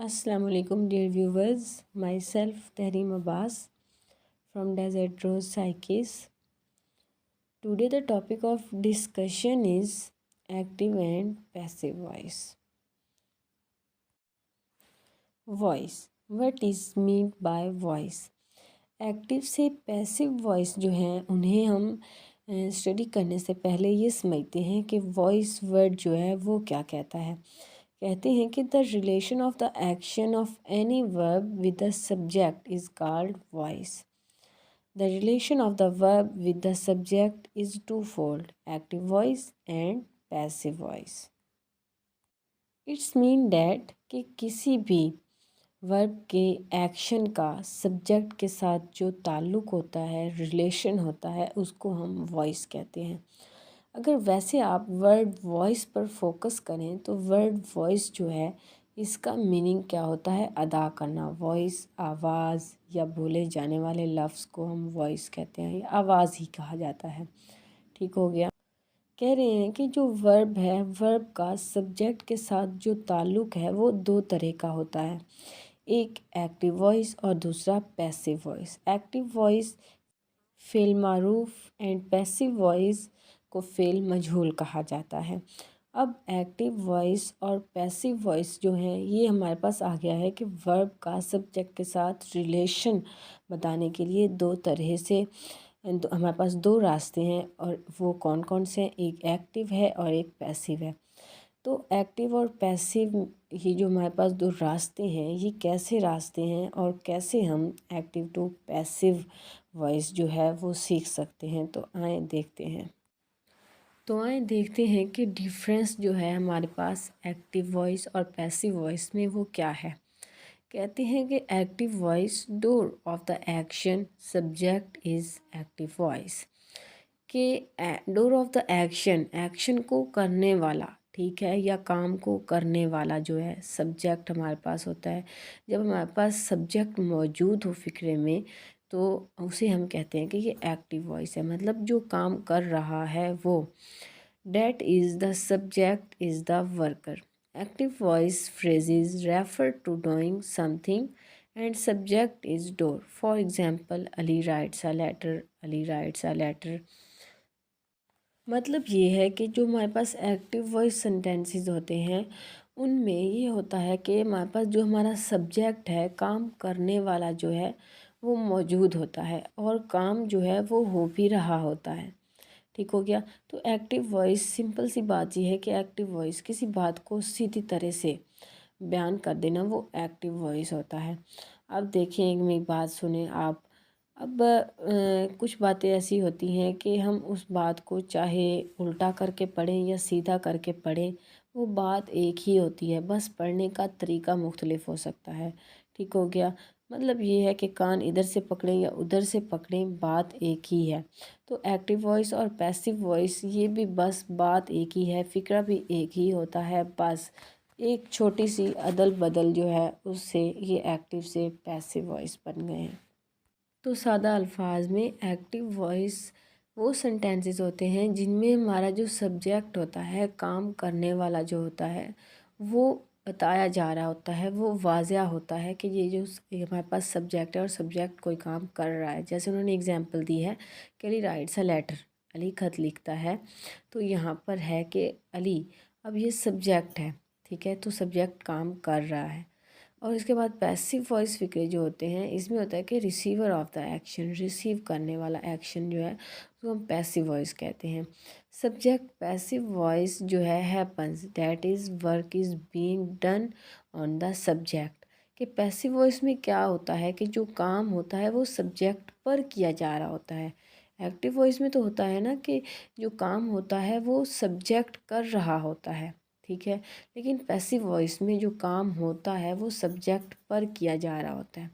Assalamu alaikum dear viewers, myself Tahreem Abbas from Desert Rose Psyches. Today the topic of discussion is active and passive voice. Voice, what is meant by voice? Active से passive voice जो हैं उन्हें हम study करने से पहले ये समझते हैं कि वॉइस वर्ड जो है वो क्या कहता है। कहते हैं कि the relation of the action of any verb with the subject is called voice. The relation of the verb with the subject is two fold, active voice and passive voice. It's mean that कि किसी भी verb के action का subject के साथ जो ताल्लुक़ होता है, रिलेशन होता है, उसको हम वॉइस कहते हैं। अगर वैसे आप वर्ड वॉइस पर फोकस करें तो वर्ड वॉइस जो है इसका मीनिंग क्या होता है? अदा करना। वॉइस आवाज़ या बोले जाने वाले लफ्ज़ को हम वॉइस कहते हैं या आवाज़ ही कहा जाता है। ठीक हो गया। कह रहे हैं कि जो वर्ब है, वर्ब का सब्जेक्ट के साथ जो ताल्लुक़ है वो दो तरह का होता है, एक एक्टिव वॉइस और दूसरा passive voice. Active voice fail Maroof and passive voice को फ़ेल मजहूल कहा जाता है। अब एक्टिव वॉइस और पैसिव वॉइस जो है ये हमारे पास आ गया है कि वर्ब का सब्जेक्ट के साथ रिलेशन बताने के लिए दो तरह से हमारे पास दो रास्ते हैं, और वो कौन कौन से हैं? एक एक्टिव है और एक पैसिव है। तो एक्टिव और पैसिव ये जो हमारे पास दो रास्ते हैं, ये कैसे रास्ते हैं और कैसे हम एक्टिव टू पैसिव वॉइस जो है वो सीख सकते हैं, तो आए देखते हैं कि डिफरेंस जो है हमारे पास एक्टिव वॉइस और पैसिव वॉइस में वो क्या है। कहते हैं कि active voice door of the action subject is active voice, कि डोर ऑफ द एक्शन को करने वाला, ठीक है, या काम को करने वाला जो है सब्जेक्ट हमारे पास होता है। जब हमारे पास सब्जेक्ट मौजूद हो फ़िक्रे में तो उसे हम कहते हैं कि ये एक्टिव वॉइस है, मतलब जो काम कर रहा है वो। That is the subject is the worker. Active voice phrases refer to doing something and subject is door. For example, Ali writes a letter, Ali writes a letter. मतलब ये है कि जो हमारे पास एक्टिव वॉइस सेंटेंसेस होते हैं उनमें ये होता है कि हमारे पास जो हमारा सब्जेक्ट है, काम करने वाला जो है वो मौजूद होता है और काम जो है वो हो भी रहा होता है। ठीक हो गया। तो एक्टिव वॉइस, सिंपल सी बात ये है कि एक्टिव वॉइस किसी बात को सीधी तरह से बयान कर देना, वो एक्टिव वॉइस होता है। अब देखिए, मेरी बात सुने आप। अब कुछ बातें ऐसी होती हैं कि हम उस बात को चाहे उल्टा करके पढ़ें या सीधा करके पढ़ें, वो बात एक ही होती है, बस पढ़ने का तरीका मुख्तलिफ हो सकता है। ठीक हो गया। मतलब ये है कि कान इधर से पकड़ें या उधर से पकड़ें, बात एक ही है। तो एक्टिव वॉइस और पैसिव वॉइस ये भी बस बात एक ही है, फ़िक्रा भी एक ही होता है, बस एक छोटी सी अदल बदल जो है उससे ये एक्टिव से पैसिव वॉइस बन गए हैं। तो सादा अल्फाज में एक्टिव वॉइस वो सेंटेंसेस होते हैं जिनमें हमारा जो सब्जेक्ट होता है, काम करने वाला जो होता है, वो बताया जा रहा होता है, वो वाज़िया होता है कि ये हमारे पास सब्जेक्ट है और सब्जेक्ट कोई काम कर रहा है। जैसे उन्होंने एग्जांपल दी है कि Ali writes a letter, Ali ख़त लिखता है। तो यहाँ पर है कि अली, अब ये सब्जेक्ट है, ठीक है, तो सब्जेक्ट काम कर रहा है। और इसके बाद पैसिव वॉइस फ़िक्रे जो होते हैं, इसमें होता है कि receiver of the action, receive करने वाला एक्शन जो है उसको हम पैसिव वॉइस कहते हैं। सब्जेक्ट पैसिव वॉइस जो है happens, that is work is being done on the subject. कि पैसिव वॉइस में क्या होता है कि जो काम होता है वो सब्जेक्ट पर किया जा रहा होता है। एक्टिव वॉइस में तो होता है ना कि जो काम होता है वो सब्जेक्ट कर रहा होता है, ठीक है, लेकिन पैसिव वॉइस में जो काम होता है वो सब्जेक्ट पर किया जा रहा होता है,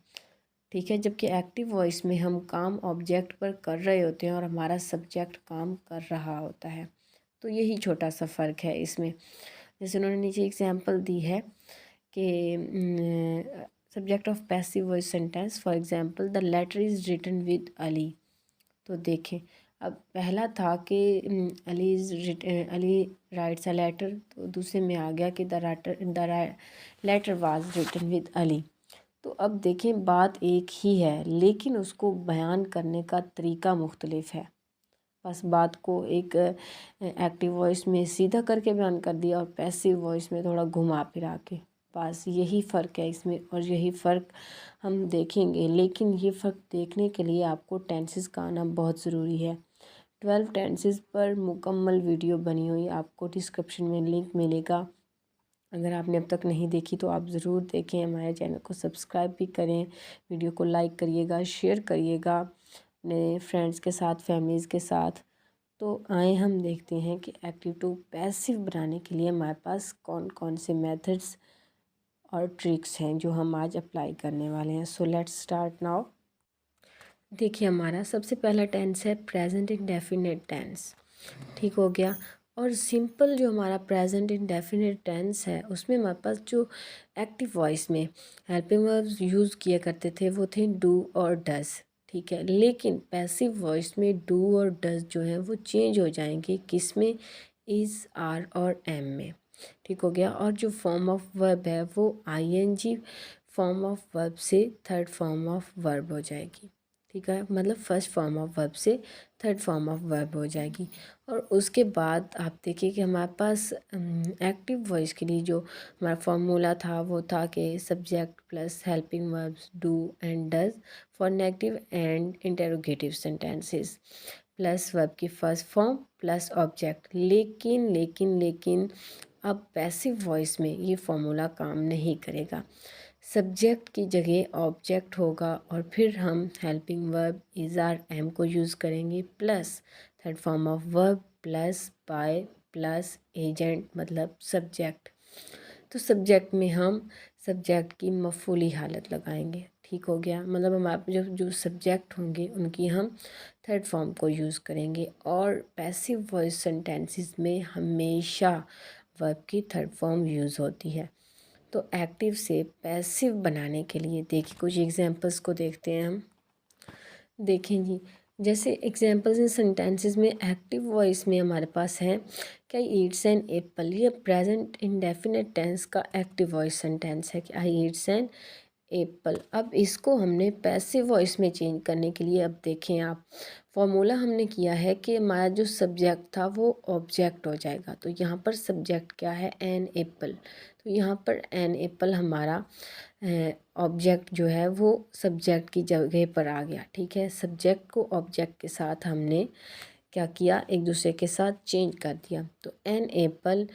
ठीक है, जबकि एक्टिव वॉइस में हम काम ऑब्जेक्ट पर कर रहे होते हैं और हमारा सब्जेक्ट काम कर रहा होता है। तो यही छोटा सा फ़र्क है इसमें। जैसे उन्होंने नीचे एग्जांपल दी है कि subject of passive voice sentence, for example the letter is written with Ali. तो देखें, अब पहला था कि अली राइट्स अ लेटर, तो दूसरे में आ गया कि the letter was written with Ali. तो अब देखें बात एक ही है लेकिन उसको बयान करने का तरीका मुख्तलिफ है। बस बात को एक एक्टिव वॉइस में सीधा करके बयान कर दिया और पैसिव वॉइस में थोड़ा घुमा फिरा के, बस यही फ़र्क है इसमें और यही फ़र्क हम देखेंगे। लेकिन ये फ़र्क देखने के लिए आपको टेंसेस का आना बहुत ज़रूरी है। 12 टेंसेस पर मुकम्मल वीडियो बनी हुई आपको डिस्क्रिप्शन में लिंक मिलेगा। अगर आपने अब तक नहीं देखी तो आप ज़रूर देखें, हमारे चैनल को सब्सक्राइब भी करें, वीडियो को लाइक करिएगा, शेयर करिएगा अपने फ्रेंड्स के साथ, फैमिलीज़ के साथ। तो आए हम देखते हैं कि एक्टिव टू पैसिव बनाने के लिए हमारे पास कौन कौन से मेथड्स और ट्रिक्स हैं जो हम आज अप्लाई करने वाले हैं। So let's start now. देखिए हमारा सबसे पहला टेंस है प्रेजेंट इंडेफिनिट टेंस। ठीक हो गया। और सिंपल जो हमारा प्रेजेंट इंडेफिनिट टेंस है उसमें हमारे पास जो एक्टिव वॉइस में हेल्पिंग वर्ब्स यूज़ किया करते थे वो थे डू और डज। ठीक है, लेकिन पैसिव वॉइस में डू और डज जो है वो चेंज हो जाएंगे, किस में, इज़, आर और एम में। ठीक हो गया। और जो फॉर्म ऑफ वर्ब है वो आईएनजी फॉर्म ऑफ वर्ब से थर्ड फॉर्म ऑफ वर्ब हो जाएगी। ठीक है, मतलब फर्स्ट फॉर्म ऑफ वर्ब से थर्ड फॉर्म ऑफ वर्ब हो जाएगी। और उसके बाद आप देखिए कि हमारे पास एक्टिव वॉइस के लिए जो हमारा फॉर्मूला था वो था कि subject plus helping verbs do and does for negative and interrogative sentences plus verb की फर्स्ट फॉर्म प्लस ऑब्जेक्ट। लेकिन अब पैसिव वॉइस में ये फॉर्मूला काम नहीं करेगा। सब्जेक्ट की जगह ऑब्जेक्ट होगा और फिर हम helping verb is are am को यूज़ करेंगे plus third form of verb plus by plus agent मतलब सब्जेक्ट। तो सब्जेक्ट में हम सब्जेक्ट की मफूली हालत लगाएंगे। ठीक हो गया, मतलब हमारे जो जो सब्जेक्ट होंगे उनकी हम थर्ड फॉर्म को यूज़ करेंगे। और पैसिव वॉइस सेंटेंसेस में हमेशा वर्ब की थर्ड फॉर्म यूज़ होती है। तो एक्टिव से पैसिव बनाने के लिए देखिए कुछ एग्जांपल्स को देखते हैं हम। देखें जी, जैसे एग्जांपल्स इन सेंटेंसेस में एक्टिव वॉइस में हमारे पास है कि आई ईट्स एन एप्पल। ये प्रेजेंट इंडेफिनिट टेंस का एक्टिव वॉइस सेंटेंस है कि आई ईट्स एन एप्पल। अब इसको हमने पैसिव वॉइस में चेंज करने के लिए, अब देखें आप, फॉर्मूला हमने किया है कि हमारा जो सब्जेक्ट था वो ऑब्जेक्ट हो जाएगा। तो यहाँ पर सब्जेक्ट क्या है, एन एप्पल। तो यहाँ पर एन एप्पल हमारा ऑब्जेक्ट जो है वो सब्जेक्ट की जगह पर आ गया। ठीक है, सब्जेक्ट को ऑब्जेक्ट के साथ हमने क्या किया, एक दूसरे के साथ चेंज कर दिया। तो an apple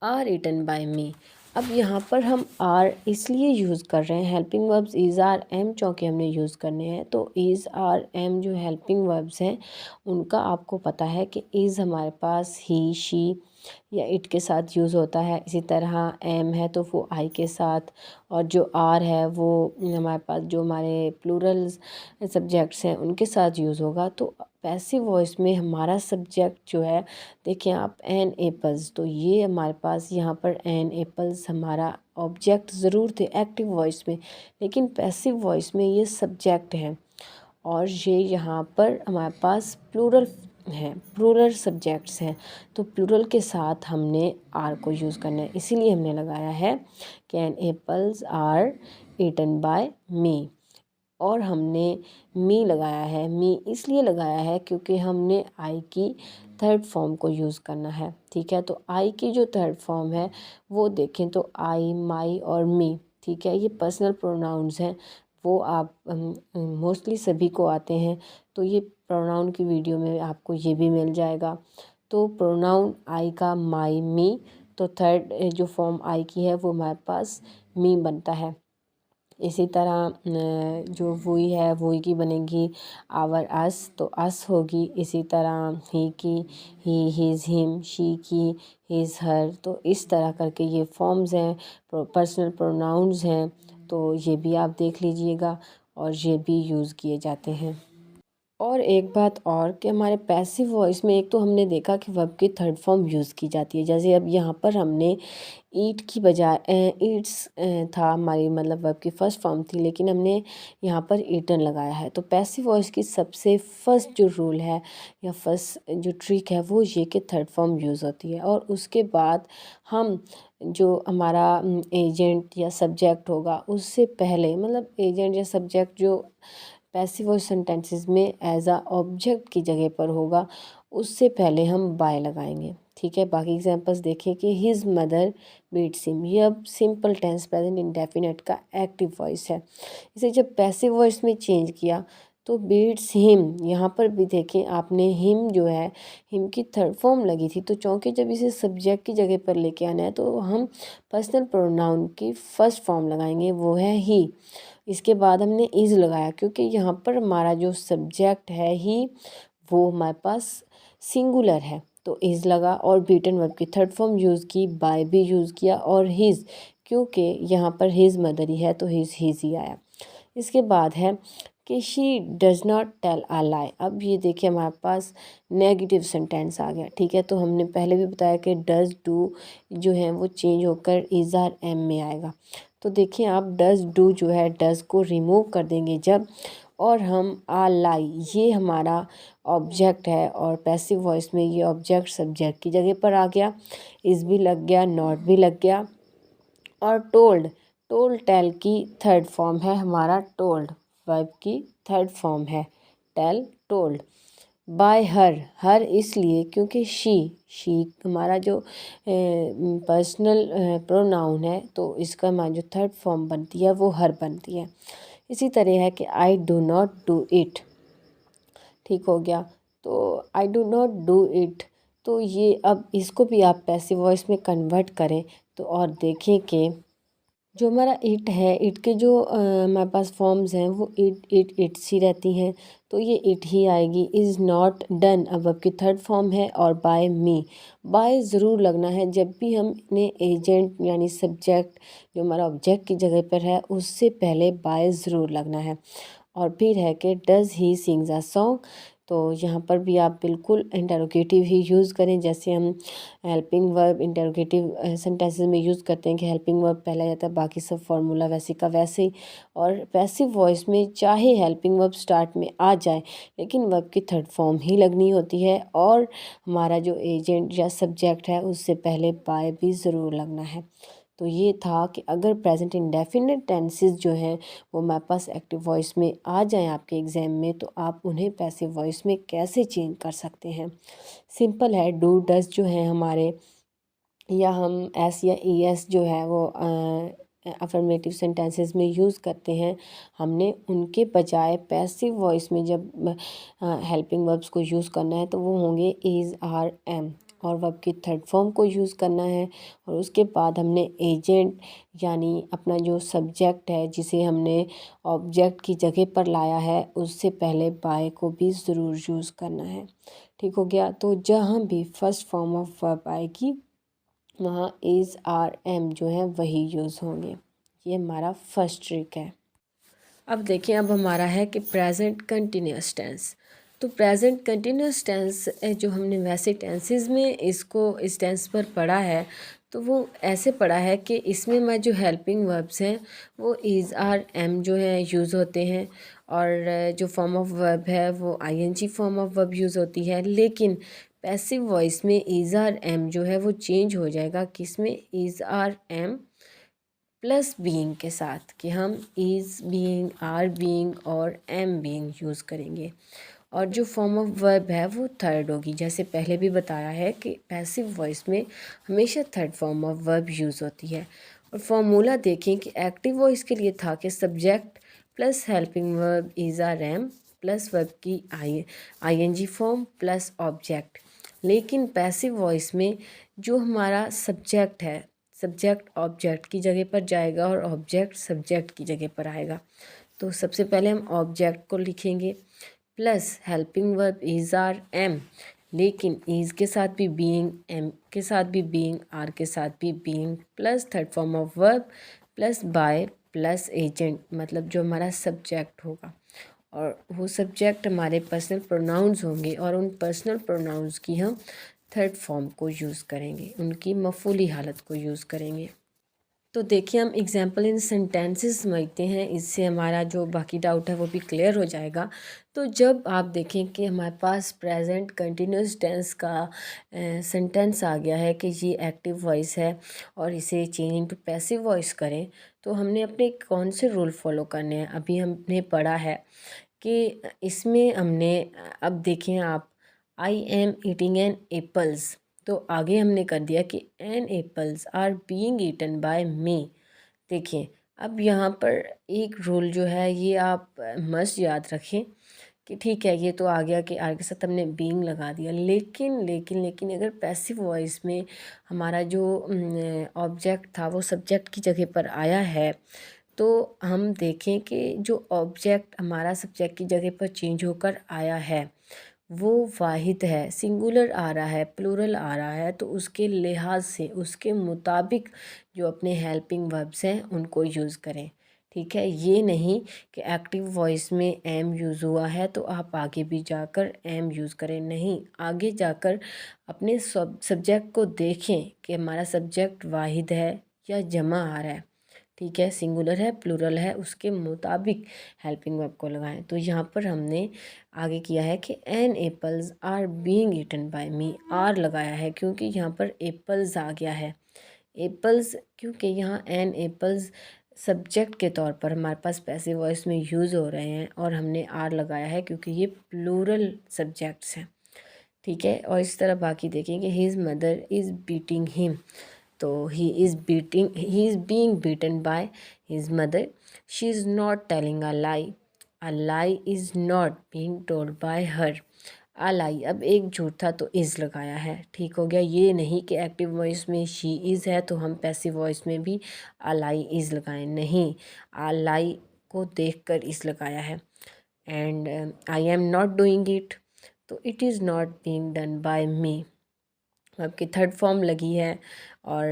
are eaten by me. अब यहाँ पर हम आर इसलिए यूज़ कर रहे हैं, helping verbs is are am चूँकि हमने यूज़ करने हैं। तो इज़ आर एम जो हेल्पिंग वर्ब्स हैं उनका आपको पता है कि इज़ हमारे पास ही, शी या इट के साथ यूज़ होता है। इसी तरह एम है तो वो आई के साथ, और जो आर है वो हमारे पास जो हमारे प्लूरल्स सब्जेक्ट्स हैं उनके साथ यूज़ होगा। तो पैसिव वॉइस में हमारा सब्जेक्ट जो है, देखिए आप, एन एप्पल्स, तो ये हमारे पास यहाँ पर एन एप्पल्स हमारा ऑब्जेक्ट ज़रूर थे एक्टिव वॉइस में, लेकिन पैसिव वॉइस में ये सब्जेक्ट हैं। और ये यहाँ पर हमारे पास प्लूरल हैं, प्लूरल सब्जेक्ट्स हैं। तो प्लूरल के साथ हमने आर को यूज़ करना है, इसीलिए हमने लगाया है can apples are eaten by me. और हमने मी लगाया है, मी इसलिए लगाया है क्योंकि हमने आई की थर्ड फॉर्म को यूज़ करना है। ठीक है, तो आई की जो थर्ड फॉर्म है वो देखें तो आई, माई और मी। ठीक है, ये पर्सनल प्रोनाउंस हैं, वो आप मोस्टली सभी को आते हैं। तो ये प्रोनाउन की वीडियो में आपको ये भी मिल जाएगा। तो प्रोनाउन आई का माई, मी, तो थर्ड जो फॉर्म आई की है वो हमारे पास मी बनता है। इसी तरह जो वुई है, वुई की बनेगी आवर अस, तो अस होगी। इसी तरह ही की ही, हिज, हिम, शी की हिज, हर। तो इस तरह करके ये फॉर्म्स हैं, पर्सनल प्रोनाउंस हैं। तो ये भी आप देख लीजिएगा और ये भी यूज़ किए जाते हैं। और एक बात और कि हमारे पैसिव वॉइस में एक तो हमने देखा कि वर्ब की थर्ड फॉर्म यूज़ की जाती है। जैसे अब यहाँ पर हमने ईट की बजाय ईट्स था हमारी, मतलब वर्ब की फर्स्ट फॉर्म थी, लेकिन हमने यहाँ पर ईटन लगाया है। तो पैसिव वॉइस की सबसे फर्स्ट जो रूल है या फर्स्ट जो ट्रिक है वो ये कि थर्ड फॉर्म यूज़ होती है। और उसके बाद हम जो हमारा एजेंट या सब्जेक्ट होगा उससे पहले, मतलब एजेंट या सब्जेक्ट जो पैसिव वॉइस सेंटेंसेस में एज अ ऑब्जेक्ट की जगह पर होगा उससे पहले हम बाय लगाएंगे। ठीक है, बाकी एग्जांपल्स देखें कि हिज मदर बीट्स हिम। ये अब सिंपल टेंस प्रेजेंट इंडेफिनिट का एक्टिव वॉइस है। इसे जब पैसिव वॉइस में चेंज किया तो बीट्स हिम, यहाँ पर भी देखें आपने हिम जो है, हिम की थर्ड फॉर्म लगी थी, तो चूँकि जब इसे सब्जेक्ट की जगह पर लेके आना है तो हम पर्सनल प्रोनाउन की फर्स्ट फॉर्म लगाएंगे, वो है ही। इसके बाद हमने इज़ लगाया क्योंकि यहाँ पर हमारा जो सब्जेक्ट है ही वो हमारे पास सिंगुलर है, तो इज़ लगा। और बीटन वर्ब की थर्ड फॉर्म यूज़ की, बाय भी यूज़ किया, और हिज क्योंकि यहाँ पर हिज मदर ही है तो हिज ही आया। इसके बाद है कि she does not tell a lie. अब ये देखिए हमारे पास नेगेटिव सेंटेंस आ गया। ठीक है, तो हमने पहले भी बताया कि डज डू जो है वो चेंज होकर इज़ आर एम में आएगा। तो देखिए आप डज डू जो है डज को रिमूव कर देंगे जब, और हम आ लाई, ये हमारा ऑब्जेक्ट है और पैसिव वॉइस में ये ऑब्जेक्ट सब्जेक्ट की जगह पर आ गया, इज़ भी लग गया, नॉट भी लग गया। और टोल्ड, टोल्ड टेल की थर्ड फॉर्म है हमारा टोल्ड, वर्ब की थर्ड फॉर्म है टेल टोल्ड। बाय हर, हर इसलिए क्योंकि शी हमारा जो पर्सनल प्रोनाउन है तो इसका हमारी जो थर्ड फॉर्म बनती है वो हर बनती है। इसी तरह है कि I do not do it. ठीक हो गया, तो I do not do it, तो ये अब इसको भी आप पैसिव वॉइस में कन्वर्ट करें तो और देखें कि जो हमारा इट है, इट के जो हमारे पास फॉर्म्स हैं वो इट्स ही रहती हैं, तो ये इट ही आएगी। इज़ नॉट डन अब आपकी थर्ड फॉर्म है, और बाय मी, बाय ज़रूर लगना है जब भी हम ने एजेंट यानी सब्जेक्ट जो हमारा ऑब्जेक्ट की जगह पर है उससे पहले बाय ज़रूर लगना है। और फिर है कि does he sings a song, तो यहाँ पर भी आप बिल्कुल इंटरोगेटिव ही यूज़ करें, जैसे हम हेल्पिंग वर्ब इंटरोगेटिव सेंटेंसेस में यूज़ करते हैं कि हेल्पिंग वर्ब पहला जाता है, बाकी सब फार्मूला वैसे का वैसे ही। और पैसिव वॉइस में चाहे हेल्पिंग वर्ब स्टार्ट में आ जाए लेकिन वर्ब की थर्ड फॉर्म ही लगनी होती है, और हमारा जो एजेंट या सब्जेक्ट है उससे पहले बाय भी ज़रूर लगना है। तो ये था कि अगर प्रेजेंट इंडेफिनिट टेंसेस जो हैं वो हमारे पास एक्टिव वॉइस में आ जाएं आपके एग्ज़ाम में तो आप उन्हें पैसिव वॉइस में कैसे चेंज कर सकते हैं। सिंपल है, डू डज जो है हमारे, या हम एस या ई एस जो है वो अफर्मेटिव सेंटेंसेस में यूज़ करते हैं, हमने उनके बजाय पैसिव वॉइस में जब हेल्पिंग वर्ब्स को यूज़ करना है तो वो होंगे इज़ आर एम, और वर्ब की थर्ड फॉर्म को यूज़ करना है। और उसके बाद हमने एजेंट यानी अपना जो सब्जेक्ट है जिसे हमने ऑब्जेक्ट की जगह पर लाया है उससे पहले बाय को भी ज़रूर यूज़ करना है। ठीक हो गया, तो जहाँ भी फर्स्ट फॉर्म ऑफ वर्ब आएगी वहाँ इज़ आर एम जो है वही यूज़ होंगे। ये हमारा फर्स्ट ट्रिक है। अब देखिए, अब हमारा है कि प्रेजेंट कंटिन्यूस टेंस। तो प्रेजेंट कंटिन्यूस टेंस जो हमने वैसे टेंसेस में इसको इस टेंस पर पढ़ा है तो वो ऐसे पढ़ा है कि इसमें मैं जो हेल्पिंग वर्ब्स हैं वो इज़ आर एम जो है यूज़ होते हैं, और जो फॉर्म ऑफ वर्ब है वो ING form of verb use होती है। लेकिन पैसिव वॉइस में इज़ आर एम जो है वो चेंज हो जाएगा, किसमें, is are am plus being के साथ, कि हम इज़ बीइंग, आर बीइंग और एम बीइंग यूज़ करेंगे। और जो फॉर्म ऑफ वर्ब है वो थर्ड होगी, जैसे पहले भी बताया है कि पैसिव वॉइस में हमेशा third form of verb use होती है। और फॉर्मूला देखें कि एक्टिव वॉइस के लिए था कि subject plus helping verb is are am plus verb की आईएनजी फॉर्म प्लस ऑब्जेक्ट। लेकिन पैसिव वॉइस में जो हमारा सब्जेक्ट है, सब्जेक्ट ऑब्जेक्ट की जगह पर जाएगा और ऑब्जेक्ट सब्जेक्ट की जगह पर आएगा। तो सबसे पहले हम ऑब्जेक्ट को लिखेंगे plus helping verb is are am, लेकिन इज़ के साथ भी बीइंग, एम के साथ भी बीइंग, आर के साथ भी being, plus third form of verb plus by plus agent, मतलब जो हमारा सब्जेक्ट होगा। और वो सब्जेक्ट हमारे पर्सनल प्रोनाउंस होंगे और उन पर्सनल प्रोनाउंस की हम थर्ड फॉर्म को यूज़ करेंगे, उनकी मफूली हालत को यूज़ करेंगे। तो देखिए हम एग्जाम्पल इन सेंटेंसेस समझते हैं, इससे हमारा जो बाकी डाउट है वो भी क्लियर हो जाएगा। तो जब आप देखें कि हमारे पास प्रेजेंट कंटिन्यूस टेंस का सेंटेंस आ गया है कि ये एक्टिव वॉइस है और इसे चेंज इनटू पैसिव वॉइस करें, तो हमने अपने कौन से रूल फॉलो करने हैं। अभी हमने पढ़ा है कि इसमें हमने अब देखें आप, I am eating an apples, तो आगे हमने कर दिया कि an apples are being eaten by me. देखिए अब यहाँ पर एक रूल जो है ये आप मस्ट याद रखें कि ठीक है ये तो आ गया कि आर के साथ हमने बीइंग लगा दिया, लेकिन लेकिन लेकिन अगर पैसिव वॉइस में हमारा जो ऑब्जेक्ट था वो सब्जेक्ट की जगह पर आया है, तो हम देखें कि जो ऑब्जेक्ट हमारा सब्जेक्ट की जगह पर चेंज होकर आया है वो वाहिद है, सिंगुलर आ रहा है, प्लूरल आ रहा है, तो उसके लिहाज से उसके मुताबिक जो अपने हेल्पिंग वर्ब्स हैं उनको यूज़ करें। ठीक है, ये नहीं कि एक्टिव वॉइस में एम यूज़ हुआ है तो आप आगे भी जाकर एम यूज़ करें, नहीं, आगे जाकर अपने सब्जेक्ट को देखें कि हमारा सब्जेक्ट वाहिद है या जमा आ रहा है। ठीक है, सिंगुलर है, प्लूरल है, उसके मुताबिक हेल्पिंग वर्ब को लगाएं। तो यहाँ पर हमने आगे किया है कि an apples are being eaten by me, are लगाया है क्योंकि यहाँ पर एप्पल्स आ गया है। एप्पल्स क्योंकि यहाँ एन एप्पल्स सब्जेक्ट के तौर पर हमारे पास पैसिव वॉइस में यूज़ हो रहे हैं और हमने आर लगाया है क्योंकि ये प्लूरल सब्जेक्ट्स हैं। ठीक है, और इस तरह बाकी देखेंगे his mother is beating him, तो he is being beaten by his mother, she is not telling a lie is not being told by her. A lie, अब एक झूठ था तो इज़ लगाया है, ठीक हो गया। ये नहीं कि एक्टिव वॉइस में शी इज़ है तो हम पैसिव वॉइस में भी अ लाई इज़ लगाएं, नहीं, अ लाई को देखकर इज़ लगाया है। And I am not doing it, तो it is not being done by me, आपकी थर्ड फॉर्म लगी है। और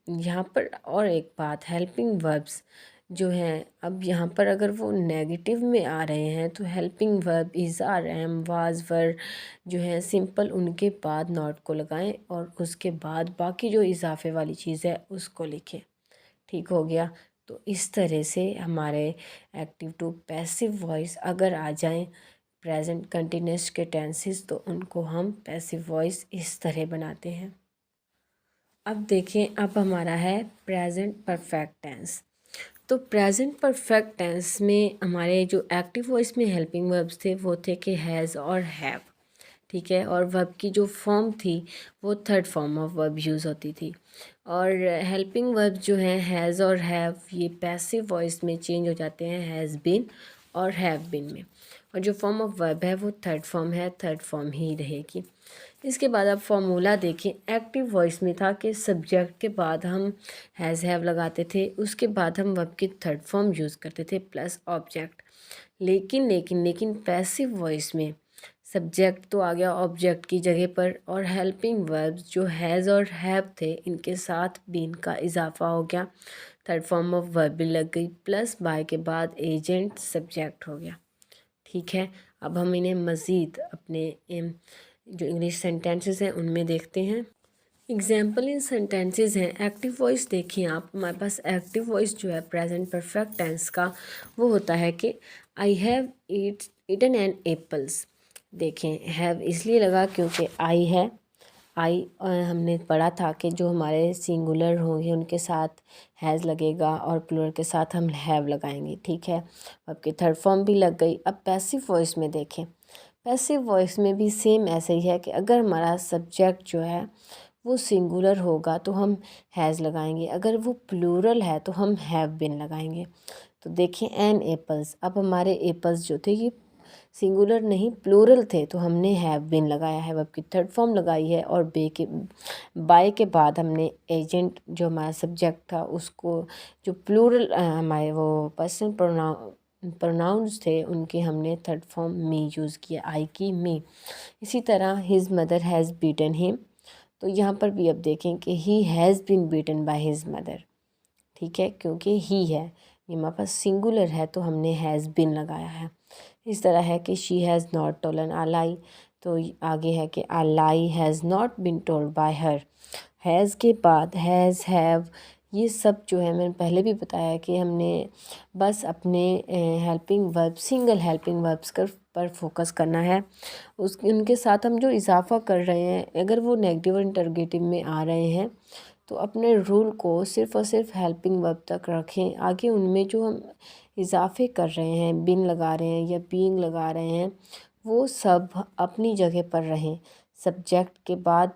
यहाँ पर और एक बात, हेल्पिंग वर्ब्स जो हैं, अब यहाँ पर अगर वो नेगेटिव में आ रहे हैं तो helping verb is, are, am, was, were जो है सिंपल उनके बाद नॉट को लगाएं और उसके बाद बाकी जो इजाफे वाली चीज़ है उसको लिखें। ठीक हो गया। तो इस तरह से हमारे एक्टिव टू पैसिव वॉइस अगर आ जाएं प्रेजेंट कंटिन्यूस के टेंसेस तो उनको हम पैसिव वॉइस इस तरह बनाते हैं। अब देखें, अब हमारा है प्रेजेंट परफेक्ट टेंस। तो प्रेजेंट परफेक्ट टेंस में हमारे जो एक्टिव वॉइस में हेल्पिंग वर्ब्स थे वो थे कि हैज़ और हैव। ठीक है, और वर्ब की जो फॉर्म थी वो third form of verb use होती थी। और हेल्पिंग वर्ब जो हैं हैज़ और हैव ये पैसिव वॉइस में चेंज हो जाते हैं हैज़ बीन और हैव बीन में, और जो फॉर्म ऑफ वर्ब है वो थर्ड फॉर्म है, थर्ड फॉर्म ही रहेगी। इसके बाद आप फॉर्मूला देखें, एक्टिव वॉइस में था कि सब्जेक्ट के बाद हम हैज़ हैव लगाते थे, उसके बाद हम वर्ब की थर्ड फॉर्म यूज़ करते थे प्लस ऑब्जेक्ट। लेकिन लेकिन लेकिन पैसिव वॉइस में सब्जेक्ट तो आ गया ऑब्जेक्ट की जगह पर, और हेल्पिंग वर्ब्स जो हैज़ और हैव थे इनके साथ बीन का इजाफा हो गया, थर्ड फॉर्म ऑफ वर्ब भी लग गई, प्लस बाय के बाद एजेंट सब्जेक्ट हो गया। ठीक है, अब हम इन्हें मज़ीद अपने जो इंग्लिश सेंटेंसेस हैं उनमें देखते हैं। एग्जाम्पल इन सेंटेंसेस हैं, एक्टिव वॉइस देखिए आप, हमारे पास एक्टिव वॉइस जो है प्रेजेंट परफेक्ट टेंस का वो होता है कि I have eaten an apples. देखें हैव इसलिए लगा क्योंकि आई है, आई हमने पढ़ा था कि जो हमारे सिंगुलर होंगे उनके साथ हैज़ लगेगा और प्लूरल के साथ हम हैव लगाएंगे। ठीक है, आपकी थर्ड फॉर्म भी लग गई। अब पैसिव वॉइस में देखें, पैसिव वॉइस में भी सेम ऐसे ही है कि अगर हमारा सब्जेक्ट जो है वो सिंगुलर होगा तो हम हैज़ लगाएंगे, अगर वो प्लूरल है तो हम हैव बिन लगाएंगे। तो देखें एन एप्पल्स, अब हमारे एप्पल्स जो थे ये सिंगुलर नहीं प्लूरल थे तो हमने हैव बिन लगाया है, वर्ब की थर्ड फॉर्म लगाई है, और बाय के बाद हमने एजेंट जो हमारा सब्जेक्ट था उसको जो प्लूरल हमारे वो पर्सन प्रोनाउंस थे उनके हमने थर्ड फॉर्म मी यूज़ किया, आई की मी। इसी तरह his mother has beaten him, तो यहाँ पर भी अब देखें कि he has been beaten by his mother. ठीक है, क्योंकि ही है ये हमारे पास सिंगुलर है तो हमने हैज़ बीन लगाया है। इस तरह है कि she has not told a lie, तो आगे है कि a lie has not been told by her. Has के बाद हैज़, हैव, ये सब जो है मैंने पहले भी बताया कि हमने बस अपने helping verb, single helping verbs पर फोकस करना है। उनके साथ हम जो इजाफा कर रहे हैं, अगर वो नेगेटिव और इंटरोगेटिव में आ रहे हैं तो अपने रूल को सिर्फ़ और सिर्फ हेल्पिंग वर्ब तक रखें। आगे उनमें जो हम इजाफे कर रहे हैं, बिन लगा रहे हैं या बीइंग लगा रहे हैं, वो सब अपनी जगह पर रहें। सब्जेक्ट के बाद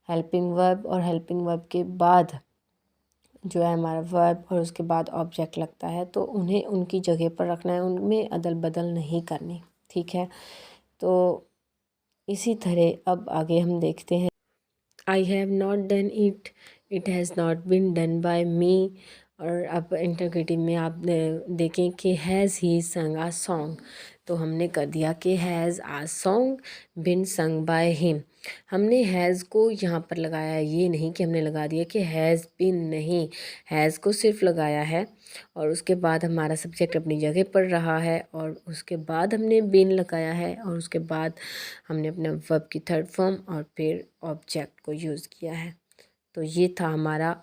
हेल्पिंग वर्ब और हेल्पिंग वर्ब के बाद जो है हमारा वर्ब और उसके बाद ऑब्जेक्ट लगता है, तो उन्हें उनकी जगह पर रखना है, उनमें अदल बदल नहीं करनी। ठीक है, तो इसी तरह अब आगे हम देखते हैं। I have not done it, it has not been done by me. और अब इंटरगेटिव में आप देखें कि हैज़ ही संग आ सॉन्ग, तो हमने कर दिया कि हैज़ आ सॉन्ग बिन संग बाय हिम। हमने हैज़ को यहाँ पर लगाया, ये नहीं कि हमने लगा दिया कि हैज़ बिन, नहीं, हैज़ को सिर्फ लगाया है और उसके बाद हमारा सब्जेक्ट अपनी जगह पर रहा है और उसके बाद हमने बिन लगाया है और उसके बाद हमने अपने वर्ब की थर्ड फॉर्म और फिर ऑब्जेक्ट को यूज़ किया है। तो ये था हमारा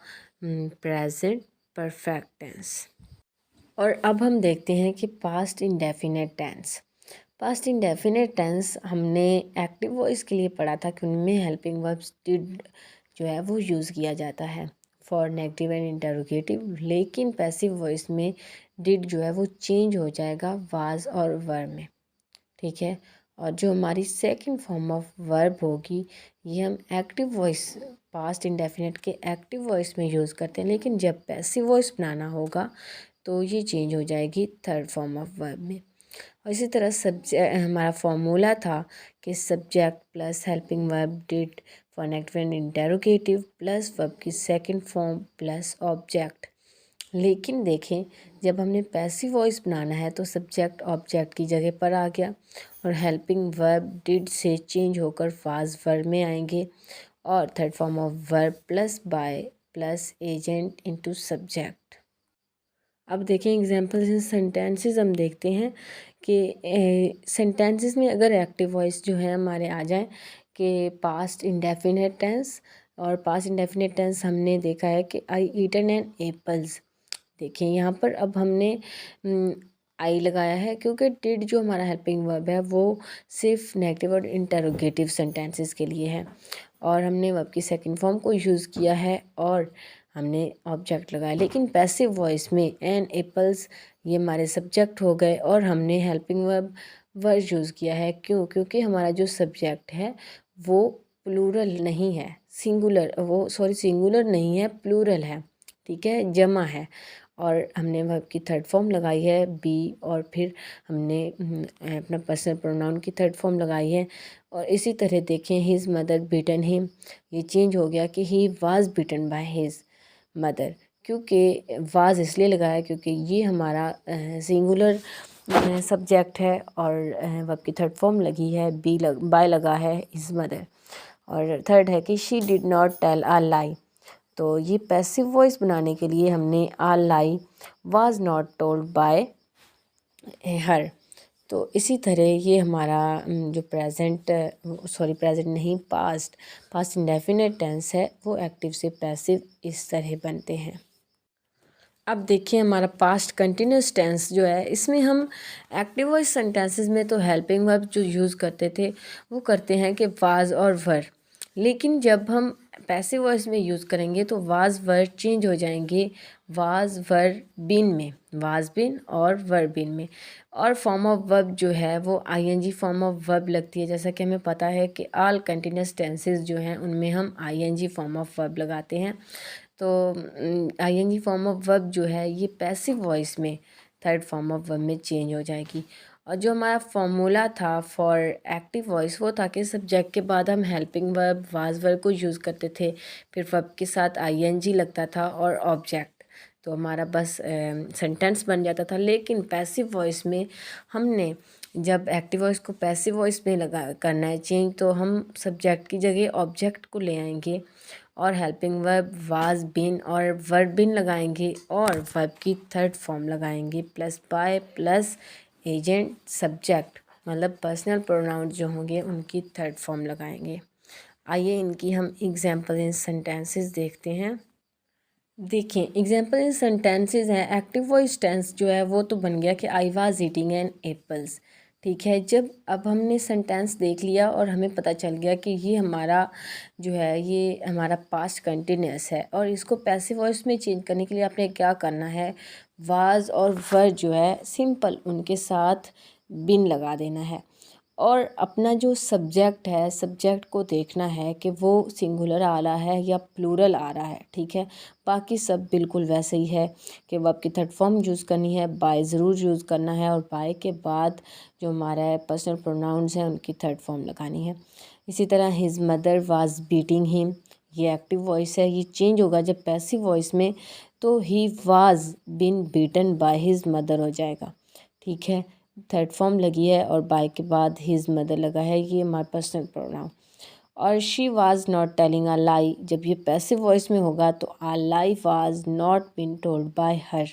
प्रेजेंट परफेक्ट टेंस। और अब हम देखते हैं कि past indefinite tense. Past indefinite tense हमने एक्टिव वॉइस के लिए पढ़ा था कि उनमें हेल्पिंग वर्ब्स डिड जो है वो यूज़ किया जाता है फॉर नेगेटिव एंड इंटरोगेटिव, लेकिन पैसिव वॉइस में डिड जो है वो चेंज हो जाएगा वाज और वर में। ठीक है, और जो हमारी सेकंड फॉर्म ऑफ वर्ब होगी ये हम एक्टिव वॉइस, पास्ट इंडेफिनिट के एक्टिव वॉइस में यूज़ करते हैं, लेकिन जब पैसिव वॉइस बनाना होगा तो ये चेंज हो जाएगी थर्ड फॉर्म ऑफ वर्ब में। और इसी तरह हमारा फॉर्मूला था कि subject plus helping verb did for negative and interrogative plus verb की सेकंड फॉर्म प्लस ऑब्जेक्ट। लेकिन देखें, जब हमने पैसिव वॉइस बनाना है तो सब्जेक्ट ऑब्जेक्ट की जगह पर आ गया और हेल्पिंग वर्ब डिड से चेंज होकर वाज वर्ब में आएंगे और third form of verb plus by plus agent into subject. अब देखें एग्जांपल्स इन सेंटेंसेस हम देखते हैं कि सेंटेंसेस में अगर एक्टिव वॉइस जो है हमारे आ जाए कि पास्ट इंडेफिनिट टेंस, और पास्ट इंडेफिनिट टेंस हमने देखा है कि आई ईटन एन एप्पल्स। देखिए यहाँ पर अब हमने आई लगाया है क्योंकि डिड जो हमारा हेल्पिंग वर्ब है वो सिर्फ नेगेटिव और इंटरोगेटिव सेंटेंसेस के लिए है और हमने वर्ब की सेकंड फॉर्म को यूज़ किया है और हमने ऑब्जेक्ट लगाया। लेकिन पैसिव वॉइस में एन एप्पल्स ये हमारे सब्जेक्ट हो गए और हमने हेल्पिंग वर्ब यूज़ किया है। क्यों? क्योंकि हमारा जो सब्जेक्ट है वो प्लूरल नहीं है, सिंगुलर, वो सॉरी सिंगुलर नहीं है, प्लूरल है। ठीक है, जमा है और हमने वर्ब की थर्ड फॉर्म लगाई है बी और फिर हमने अपना पर्सनल प्रोनाउन की थर्ड फॉर्म लगाई है। और इसी तरह देखें हिज मदर बीटन हिम, ये चेंज हो गया कि he was beaten by his mother, क्योंकि वाज इसलिए लगाया क्योंकि ये हमारा सिंगुलर सब्जेक्ट है और वर्ब की थर्ड फॉर्म लगी है बाय लगा है हिज मदर। और थर्ड है कि she did not tell a lie, तो ये पैसिव वॉइस बनाने के लिए हमने a lie was not told by her. तो इसी तरह ये हमारा जो प्रेजेंट नहीं, पास्ट इंडेफिनिट टेंस है वो एक्टिव से पैसिव इस तरह बनते हैं। अब देखिए हमारा पास्ट कंटिन्यूस टेंस जो है इसमें हम एक्टिव वॉइस सेंटेंसेस में तो हेल्पिंग वर्ब जो यूज़ करते थे वो करते हैं कि वाज और वर, लेकिन जब हम पैसिव वॉइस में यूज़ करेंगे तो वाज वर चेंज हो जाएंगे वाज वर बिन में, वाज बिन और वर बिन में। और फॉर्म ऑफ वर्ब जो है वो आईएनजी फॉर्म ऑफ वर्ब लगती है, जैसा कि हमें पता है कि ऑल कंटिन्यूस टेंसेस जो हैं उनमें हम आईएनजी फॉर्म ऑफ वर्ब लगाते हैं। तो आईएनजी फॉर्म ऑफ वर्ब जो है ये पैसिव वॉइस में थर्ड फॉर्म ऑफ वर्ब में चेंज हो जाएगी। और जो हमारा फॉर्मूला था फॉर एक्टिव वॉइस वो था कि सब्जेक्ट के बाद हम हेल्पिंग वर्ब वाज वर्ब को यूज़ करते थे, फिर वर्ब के साथ आईएनजी लगता था और ऑब्जेक्ट, तो हमारा बस सेंटेंस बन जाता था। लेकिन पैसिव वॉइस में हमने जब एक्टिव वॉइस को पैसिव वॉइस में लगा करना है चेंज, तो हम सब्जेक्ट की जगह ऑब्जेक्ट को ले आएंगे और हेल्पिंग वर्ब वाज बिन और वर्ब बिन लगाएंगे और वर्ब की थर्ड फॉर्म लगाएंगे plus by plus agent, subject मतलब पर्सनल प्रोनाउन जो होंगे उनकी थर्ड फॉर्म लगाएंगे। आइए इनकी हम एग्जाम्पल इन सेंटेंसेस देखते हैं। देखिए एग्जाम्पल इन सेंटेंसेस हैं। एक्टिव वॉइस टेंस जो है वो तो बन गया कि I was eating an apples. ठीक है, जब अब हमने सेंटेंस देख लिया और हमें पता चल गया कि ये हमारा जो है ये हमारा पास्ट कंटिन्यूअस है, और इसको पैसिव वॉइस में चेंज करने के लिए आपने क्या करना है, वाज और वर जो है सिंपल उनके साथ बिन लगा देना है, और अपना जो सब्जेक्ट है सब्जेक्ट को देखना है कि वो सिंगुलर आ रहा है या प्लूरल आ रहा है। ठीक है, बाकी सब बिल्कुल वैसे ही है कि वर्ब की थर्ड फॉर्म यूज़ करनी है, बाय ज़रूर यूज़ करना है, और बाय के बाद जो हमारा पर्सनल प्रोनाउंस हैं उनकी थर्ड फॉर्म लगानी है। इसी तरह his mother was beating him, ये एक्टिव वॉइस है, ये चेंज होगा जब पैसिव वॉइस में, तो he was been beaten by his mother हो जाएगा। ठीक है, थर्ड फॉर्म लगी है और बाय के बाद हिज मदर लगा है, ये हमारा पर्सनल प्रोनाउन। और she was not telling a lie, जब ये पैसिव वॉइस में होगा तो a lie was not been told by her.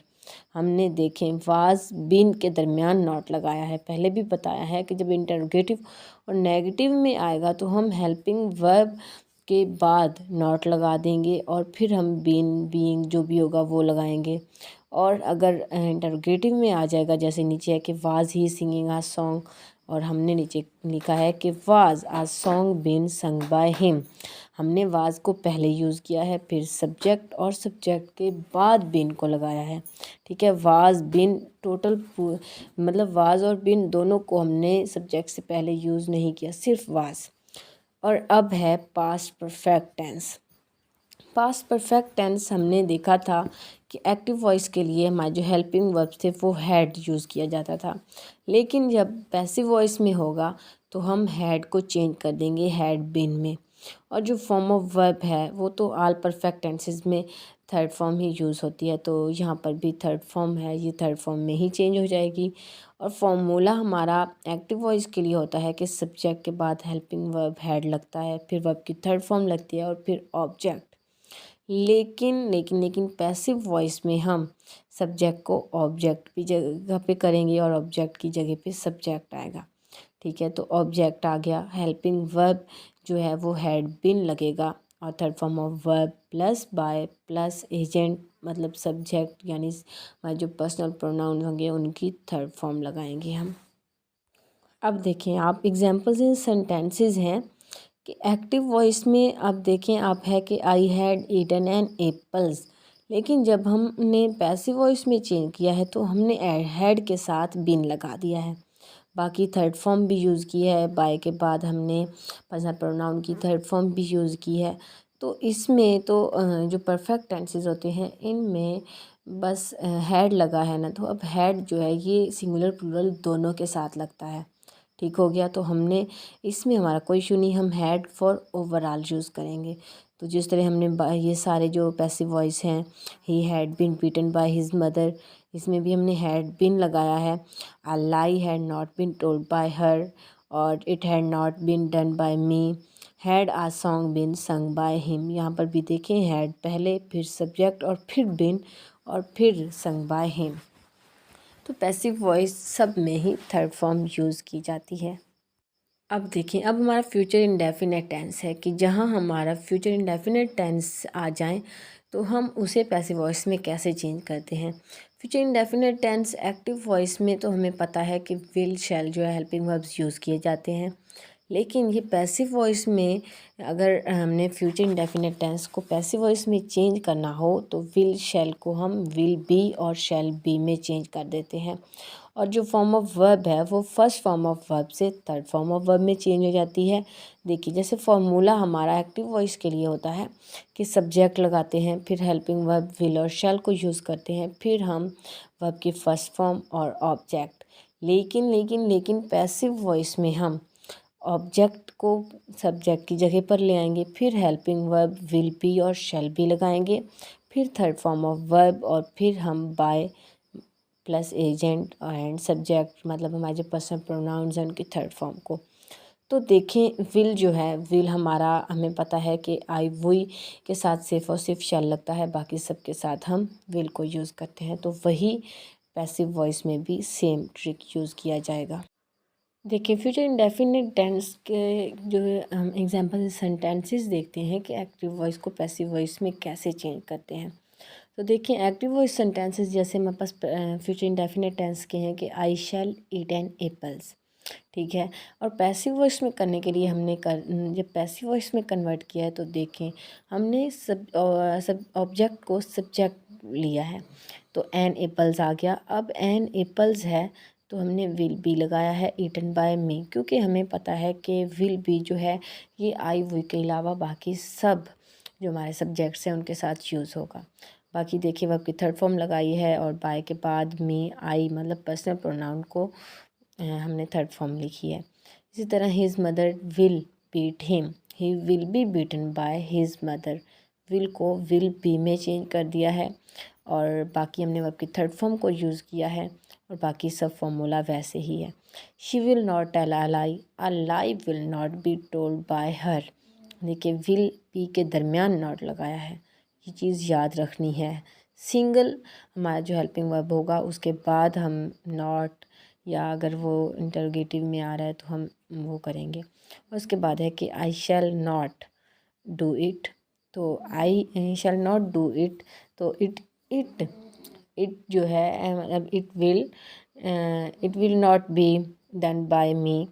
हमने देखें वाज बीन के दरमियान नॉट लगाया है, पहले भी बताया है कि जब इंटरोगेटिव और नेगेटिव में आएगा तो हम हेल्पिंग वर्ब के बाद नॉट लगा देंगे और फिर हम बीन बीइंग जो भी होगा वो लगाएंगे। और अगर इंटरोगेटिव में आ जाएगा, जैसे नीचे है कि was he singing a song, और हमने नीचे लिखा है कि was a song been sung by him, हमने वाज को पहले यूज़ किया है, फिर सब्जेक्ट और सब्जेक्ट के बाद बिन को लगाया है। ठीक है, वाज बिन टोटल मतलब वाज और बिन दोनों को हमने सब्जेक्ट से पहले यूज़ नहीं किया, सिर्फ वाज। और अब है past perfect tense. Past perfect tense हमने देखा था कि एक्टिव वॉइस के लिए हमारे जो हेल्पिंग वर्ब्स थे वो हैड यूज़ किया जाता था, लेकिन जब पैसिव वॉइस में होगा तो हम हैड को चेंज कर देंगे हैड बीन में। और जो फॉर्म ऑफ वर्ब है वो तो ऑल परफेक्ट टेंसेस में थर्ड फॉर्म ही यूज़ होती है, तो यहाँ पर भी थर्ड फॉर्म है, ये थर्ड फॉर्म में ही चेंज हो जाएगी। और फॉर्मूला हमारा एक्टिव वॉइस के लिए होता है कि सब्जेक्ट के बाद हेल्पिंग वर्ब हैड लगता है, फिर वर्ब की थर्ड फॉर्म लगती है और फिर ऑब्जेक्ट। लेकिन पैसिव वॉइस में हम सब्जेक्ट को ऑब्जेक्ट की जगह पे करेंगे और ऑब्जेक्ट की जगह पे सब्जेक्ट आएगा। ठीक है, तो ऑब्जेक्ट आ गया, हेल्पिंग वर्ब जो है वो हैड बीन लगेगा, और third form of verb plus by plus agent मतलब सब्जेक्ट, यानी जो पर्सनल प्रोनाउन होंगे उनकी थर्ड फॉर्म लगाएंगे हम। अब देखें आप एग्जांपल्स इन सेंटेंसेस हैं कि एक्टिव वॉइस में अब देखें आप है कि I had eaten an apples, लेकिन जब हमने पैसिव वॉइस में चेंज किया है तो हमने हैड के साथ बिन लगा दिया है, बाकी थर्ड फॉर्म भी यूज़ की है, बाय के बाद हमने पर्सनल प्रोनाउन की थर्ड फॉर्म भी यूज़ की है। तो इसमें तो जो परफेक्ट टेंसेस होते हैं इनमें बस हैड लगा है ना, तो अब हैड जो है ये सिंगुलर प्लूरल दोनों के साथ लगता है। ठीक हो गया, तो हमने इसमें हमारा कोई इशू नहीं, हम हैड फॉर ओवरऑल यूज़ करेंगे। तो जिस तरह हमने ये सारे जो पैसिव वॉइस हैं, he had been beaten by his mother, इसमें भी हमने हैड बीन लगाया है। A lie had not been told by her, और it had not been done by me, had a song been sung by him. यहाँ पर भी देखें हैड पहले, फिर सब्जेक्ट और फिर बीन और फिर संग बाय हिम। तो पैसिव वॉइस सब में ही थर्ड फॉर्म यूज़ की जाती है। अब देखिए अब हमारा फ्यूचर इंडेफिनेट टेंस है कि जहाँ हमारा फ्यूचर इंडेफिनेट टेंस आ जाए तो हम उसे पैसिव वॉइस में कैसे चेंज करते हैं। Future indefinite tense active voice में तो हमें पता है कि विल शैल जो है हेल्पिंग वर्ब्स यूज़ किए जाते हैं, लेकिन ये पैसिव वॉइस में अगर हमने फ्यूचर इंडेफिनेट टेंस को पैसिव वॉइस में चेंज करना हो तो विल शैल को हम विल बी और शैल बी में चेंज कर देते हैं, और जो फॉर्म ऑफ वर्ब है वो फर्स्ट फॉर्म ऑफ वर्ब से थर्ड फॉर्म ऑफ वर्ब में चेंज हो जाती है। देखिए जैसे फॉर्मूला हमारा एक्टिव वॉइस के लिए होता है कि सब्जेक्ट लगाते हैं, फिर हेल्पिंग वर्ब विल और शैल को यूज़ करते हैं, फिर हम वर्ब की फर्स्ट फॉर्म और ऑब्जेक्ट। लेकिन पैसिव वॉइस में हम ऑब्जेक्ट को सब्जेक्ट की जगह पर ले आएंगे, फिर हेल्पिंग वर्ब विल बी और शैल बी लगाएंगे, फिर थर्ड फॉर्म ऑफ वर्ब, और फिर हम by plus agent and subject मतलब हमारे जो पर्सनल प्रोनाउंस हैं उनकी थर्ड फॉर्म को। तो देखें विल जो है, विल हमारा हमें पता है कि आई वुई के साथ सिर्फ और सिर्फ शैल लगता है, बाकी सब के साथ हम विल को यूज़ करते हैं, तो वही पैसिव वॉइस में भी सेम ट्रिक यूज़ किया जाएगा। देखिए फ्यूचर इंडेफिनिट टेंस के जो हम एग्जांपल सेंटेंसेस देखते हैं कि एक्टिव वॉइस को पैसिव वॉइस में कैसे चेंज करते हैं। तो देखिए एक्टिव वॉइस सेंटेंसेस जैसे हमारे पास फ्यूचर इंडेफिनिट टेंस के हैं कि I shell eat an apples, ठीक है। और पैसिव वॉइस में करने के लिए हमने जब पैसिव वॉइस में कन्वर्ट किया है तो देखें हमने सब ऑब्जेक्ट को सब्जेक्ट लिया है, तो एन एप्पल्स आ गया। अब एन एप्पल्स है तो हमने विल बी लगाया है ईटन बाय मी, क्योंकि हमें पता है कि विल बी जो है ये आई वी के अलावा बाकी सब जो हमारे सब्जेक्ट्स हैं उनके साथ यूज़ होगा। बाकी देखिए वर्ब की थर्ड फॉर्म लगाई है और बाय के बाद मी आई मतलब पर्सनल प्रोनाउन को हमने थर्ड फॉर्म लिखी है। इसी तरह his mother will beat him, he will be beaten by his mother, will को विल बी में चेंज कर दिया है और बाकी हमने वर्ब की थर्ड फॉर्म को यूज़ किया है और बाकी सब फॉर्मूला वैसे ही है। She will not tell a lie will not be told by her. देखिए विल बी के दरमियान नॉट लगाया है, ये चीज़ याद रखनी है। सिंगल हमारा जो हेल्पिंग वर्ब होगा उसके बाद हम नॉट या अगर वो इंटरोगेटिव में आ रहा है तो हम वो करेंगे। और उसके बाद है कि I shall not do it, तो I shall not do it, तो इट इट जो है मतलब it will not be done by me.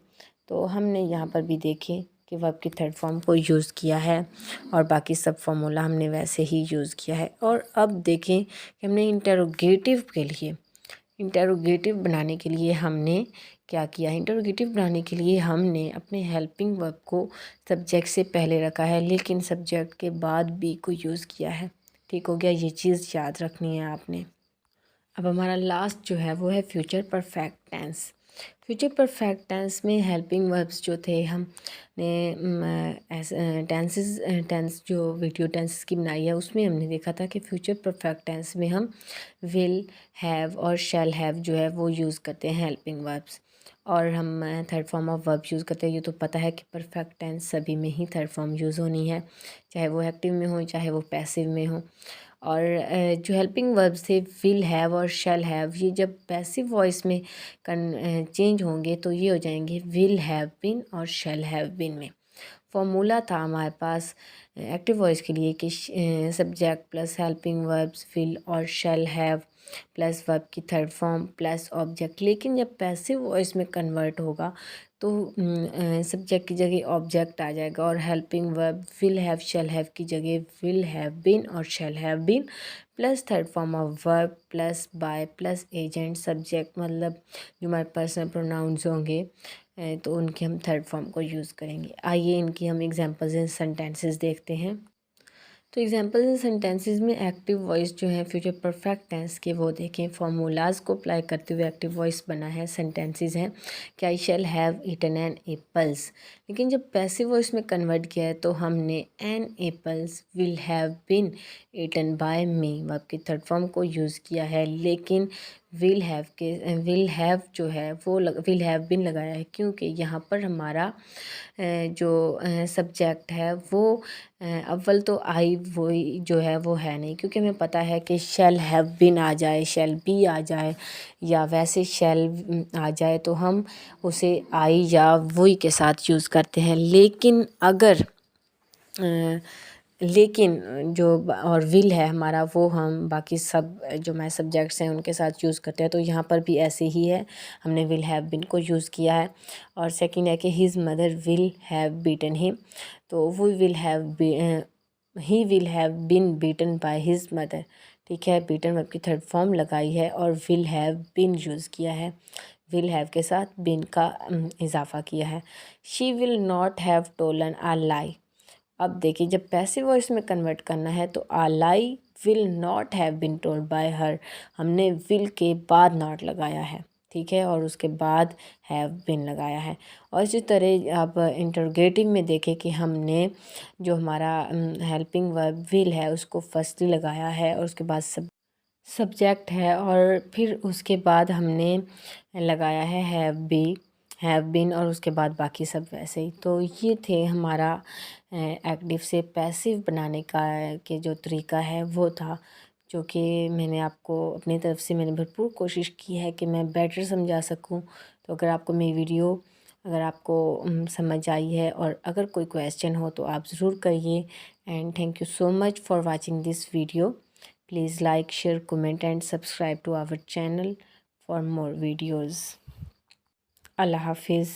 तो हमने यहाँ पर भी देखें कि वर्ब की थर्ड फॉर्म को यूज़ किया है और बाकी सब फॉर्मूला हमने वैसे ही यूज़ किया है। और अब देखें कि हमने इंटरोगेटिव बनाने के लिए हमने क्या किया है। इंटरोगेटिव बनाने के लिए हमने अपने हेल्पिंग वर्ब को सब्जेक्ट से पहले रखा है लेकिन सब्जेक्ट के बाद बी को यूज़ किया है। ठीक हो गया, ये चीज़ याद रखनी है आपने। अब हमारा लास्ट जो है वो है future perfect tense. Future perfect tense में हेल्पिंग वर्ब्स जो थे हमने टेंस जो वीडियो टेंस की बनाई है उसमें हमने देखा था कि फ्यूचर परफेक्ट टेंस में हम विल हैव और शैल हैव जो है वो यूज़ करते हैं हेल्पिंग वर्ब्स, और हम third form of verb use करते हैं। ये तो पता है कि परफेक्ट टेंस सभी में ही थर्ड फॉर्म यूज़ होनी है, चाहे वो एक्टिव में हो चाहे वो पैसिव में हो। और जो हेल्पिंग वर्ब्स थे विल हैव और शैल हैव, ये जब पैसिव वॉइस में चेंज होंगे तो ये हो जाएंगे विल हैव बीन और शैल हैव बीन में। फॉर्मूला था हमारे पास एक्टिव वॉइस के लिए कि subject plus helping verbs will और शैल हैव प्लस वर्ब की थर्ड फॉर्म प्लस ऑब्जेक्ट। लेकिन जब पैसिव वॉइस में कन्वर्ट होगा तो सब्जेक्ट की जगह ऑब्जेक्ट आ जाएगा और helping verb will have shall have की जगह विल हैव बीन और shall have been plus third form of verb plus by plus agent subject, मतलब जो हमारे पर्सनल प्रोनाउंस होंगे तो उनके हम थर्ड फॉर्म को यूज़ करेंगे। आइए इनकी हम एग्जांपल्स एंड सेंटेंसेस देखते हैं। तो एग्जांपल्स एंड सेंटेंसेस में एक्टिव वॉइस जो है फ्यूचर परफेक्ट टेंस के वो देखें। फॉर्मूलाज को अप्लाई करते हुए एक्टिव वॉइस बना है। सेंटेंसेस हैं कि I shall have eaten an apples, लेकिन जब पैसिव वॉइस में कन्वर्ट किया है तो हमने an apples will have been eaten by me verb की थर्ड फॉर्म को यूज़ किया है, लेकिन विल हैव जो है वो विल हैव बीन लगाया है क्योंकि यहाँ पर हमारा जो सब्जेक्ट है वो अव्वल तो आई वही जो है वो है नहीं, क्योंकि हमें पता है कि शैल हैव बीन आ जाए शैल बी आ जाए या वैसे शैल आ जाए तो हम उसे आई या वही के साथ यूज़ करते हैं। लेकिन जो और विल है हमारा वो हम बाकी सब जो हमारे सब्जेक्ट्स हैं उनके साथ यूज़ करते हैं, तो यहाँ पर भी ऐसे ही है, हमने विल हैव बीन को यूज़ किया है। और सेकंड है कि his mother will have beaten him, तो वो he will have been beaten by his mother, ठीक है। बीटन वर्ब की थर्ड फॉर्म लगाई है और विल हैव बीन यूज़ किया है, विल हैव के साथ बीन का इजाफा किया है। She will not have told a lie. अब देखिए जब पैसिव वॉइस में कन्वर्ट करना है तो a lie will not have been told by her, हमने विल के बाद नॉट लगाया है, ठीक है, और उसके बाद हैव बीन लगाया है। और इसी तरह आप इंटरोगेटिव में देखें कि हमने जो हमारा हेल्पिंग वर्ब विल है उसको फर्स्टली लगाया है और उसके बाद सब्जेक्ट है और फिर उसके बाद हमने लगाया है हैव बीन और उसके बाद बाकी सब वैसे ही। तो ये थे हमारा एक्टिव से पैसिव बनाने का के जो तरीका है वो था जो कि मैंने आपको अपनी तरफ से मैंने भरपूर कोशिश की है कि मैं बेटर समझा सकूं। तो अगर आपको मेरी वीडियो अगर आपको समझ आई है और अगर कोई क्वेश्चन हो तो आप ज़रूर करिए। And thank you so much for watching this video. Please like, share, comment and subscribe to our channel for more videos. अल्लाह हाफिज़।